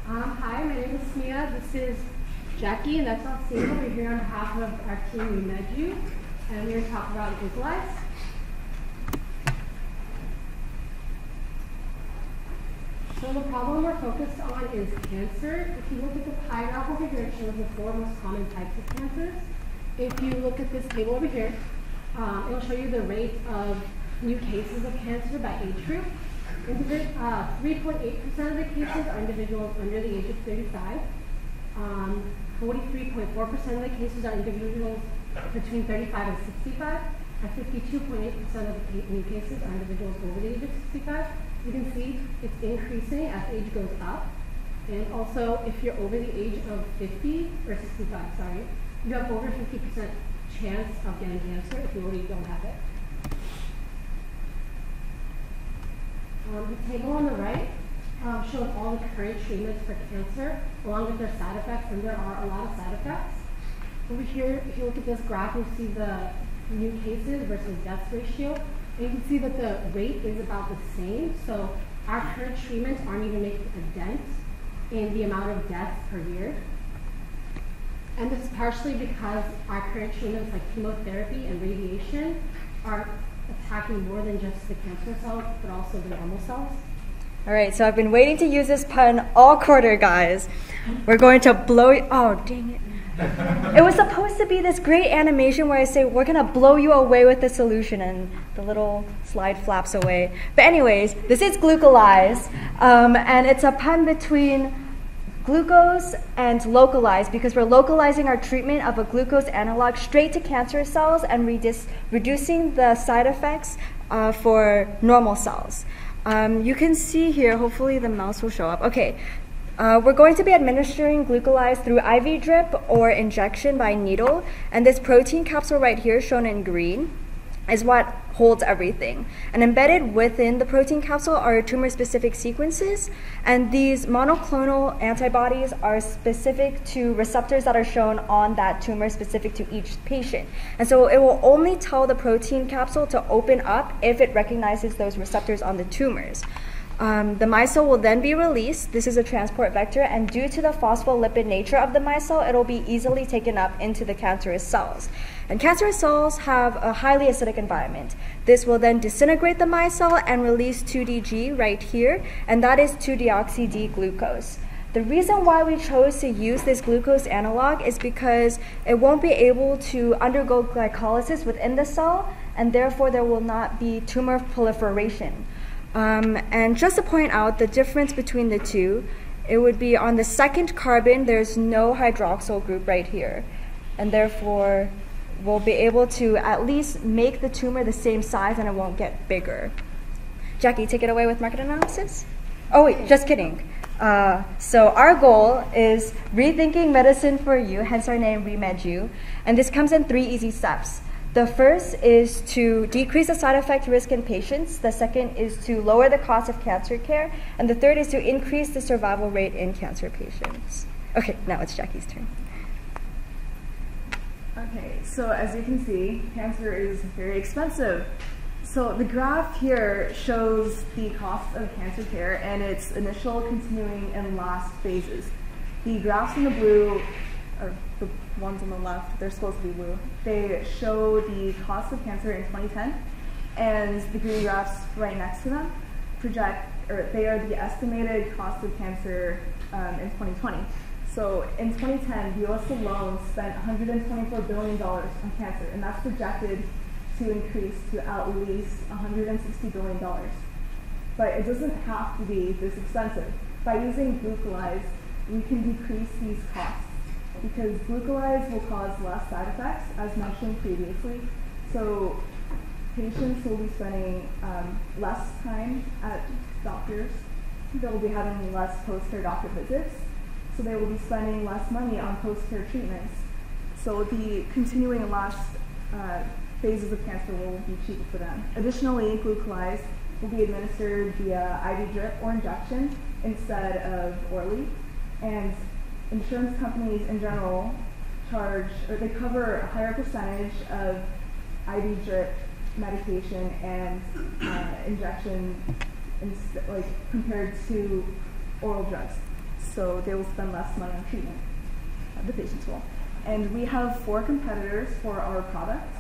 Hi, my name is Smia. This is Jackie, and that's Alcina. We're here on behalf of our team, WeMedU, and we're going to talk about Glucolyze. So the problem we're focused on is cancer. If you look at the pie graph over here, it shows the 4 most common types of cancers. If you look at this table over here, it'll show you the rate of new cases of cancer by age group. 3.8% of the cases are individuals under the age of 35. 43.4% of the cases are individuals between 35 and 65. And 52.8% of the new cases are individuals over the age of 65. You can see it's increasing as age goes up. And also, if you're over the age of 50, or 65, sorry, you have over 50% chance of getting cancer if you already don't have it. The table on the right shows all the current treatments for cancer, along with their side effects, and there are a lot of side effects. Over here, if you look at this graph, you'll see the new cases versus deaths ratio. And you can see that the rate is about the same, so our current treatments aren't even making a dent in the amount of deaths per year. And this is partially because our current treatments like chemotherapy and radiation are attacking more than just the cancer cells, but also the normal cells. All right, so I've been waiting to use this pun all quarter, guys. We're going to blow you. Oh, dang it. It was supposed to be this great animation where I say, we're going to blow you away with the solution, and the little slide flaps away. But anyways, this is Glucolyze, and it's a pun between glucose and localize, because we're localizing our treatment of a glucose analog straight to cancer cells and reducing the side effects for normal cells. You can see here, hopefully the mouse will show up. Okay, we're going to be administering Glucolyze through IV drip or injection by needle, and this protein capsule right here shown in green is what holds everything. And embedded within the protein capsule are tumor-specific sequences, and these monoclonal antibodies are specific to receptors that are shown on that tumor specific to each patient. And so it will only tell the protein capsule to open up if it recognizes those receptors on the tumors. The micelle will then be released. This is a transport vector, and due to the phospholipid nature of the micelle, it'll be easily taken up into the cancerous cells. And cancerous cells have a highly acidic environment. This will then disintegrate the micelle and release 2-DG right here, and that is 2-deoxy-D-glucose. The reason why we chose to use this glucose analog is because it won't be able to undergo glycolysis within the cell, and therefore there will not be tumor proliferation. And just to point out the difference between the two, it would be on the second carbon, there's no hydroxyl group right here. And therefore, we'll be able to at least make the tumor the same size and it won't get bigger. Jackie, take it away with market analysis. Oh wait, just kidding. So our goal is rethinking medicine for you, hence our name, WeMedU. And this comes in 3 easy steps. The first is to decrease the side effect risk in patients. The second is to lower the cost of cancer care. And the third is to increase the survival rate in cancer patients. Okay, now it's Jackie's turn. Okay, so as you can see, cancer is very expensive. So the graph here shows the cost of cancer care and its initial, continuing, and last phases. The graphs in the blue, or the ones on the left, they're supposed to be blue, they show the cost of cancer in 2010, and the green graphs right next to them they are the estimated cost of cancer in 2020. So in 2010, the US alone spent $124 billion on cancer, and that's projected to increase to at least $160 billion. But it doesn't have to be this expensive. By using Glucolyze, we can decrease these costs, because Glucolyze will cause less side effects, as mentioned previously. So patients will be spending less time at doctors. They'll be having less post-care doctor visits. So they will be spending less money on post-care treatments. So the continuing and last phases of cancer will be cheaper for them. Additionally, Glucolyze will be administered via IV drip or injection instead of orally. And insurance companies in general they cover a higher percentage of IV drip medication and injection compared to oral drugs. so they will spend less money on treatment. The patients will. And we have 4 competitors for our product.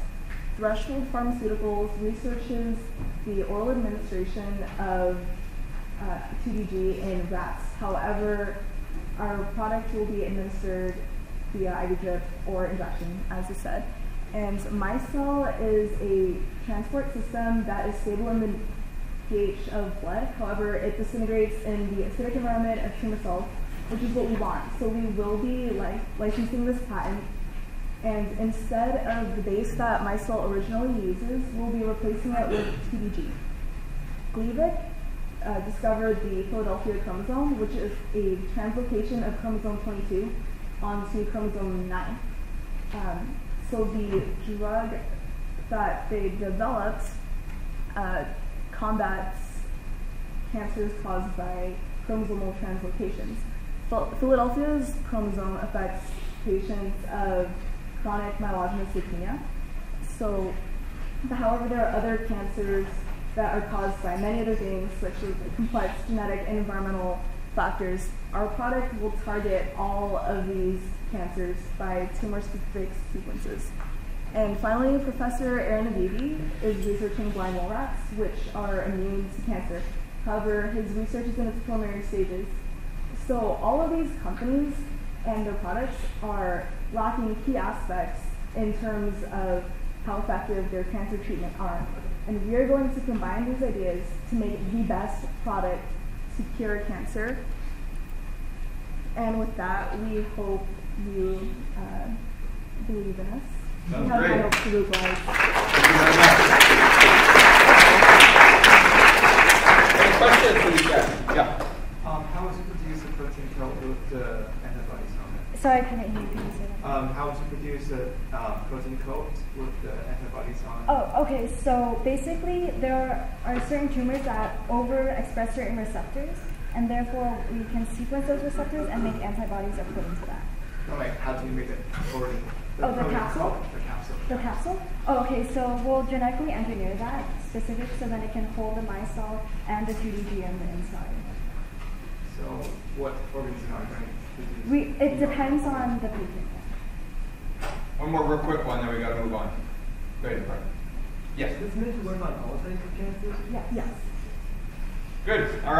Threshold Pharmaceuticals researches the oral administration of 2DG in rats. However, our product will be administered via IV drip or injection, as I said. And MyCell is a transport system that is stable in the pH of blood. However, it disintegrates in the acidic environment of tumor cells, which is what we want. So we will be licensing this patent. And instead of the base that MyCell originally uses, we'll be replacing it with 2DG. Gleevec discovered the Philadelphia chromosome, which is a translocation of chromosome 22 onto chromosome 9. So the drug that they developed combats cancers caused by chromosomal translocations. Philadelphia's chromosome affects patients of chronic myelogenous leukemia. So, however, there are other cancers that are caused by many other things, such as complex genetic and environmental factors. Our product will target all of these cancers by tumor-specific sequences. And finally, Professor Aaron Avivi is researching blind mole rats, which are immune to cancer. However, his research is in its preliminary stages. So all of these companies and their products are lacking key aspects in terms of how effective their cancer treatment are. And we are going to combine these ideas to make the best product to cure cancer. And with that, we hope you believe in us. Sounds we have great. high hopes to localize. Any questions for these guys? Yeah. How was it produce a protein coat with the antibodies on it? Sorry, I couldn't hear you. Can you say that? How was it produce a protein coat with the antibodies on it? Oh, okay. So basically, there are certain tumors that overexpress certain receptors, and therefore we can sequence those receptors and make antibodies according to that. No, like, how do you make it according? The protein capsule? coat, the capsule. The capsule? Oh, okay. So we'll genetically engineer that specific so that it can hold the MyCell and the 2DG on the inside. So, what organism are you going to produce? It depends on the patient. One more real quick one, then we got to move on. Go ahead, Brian. Yes. This meant to work on all types of cancers? Yes. Yes. Good. All right.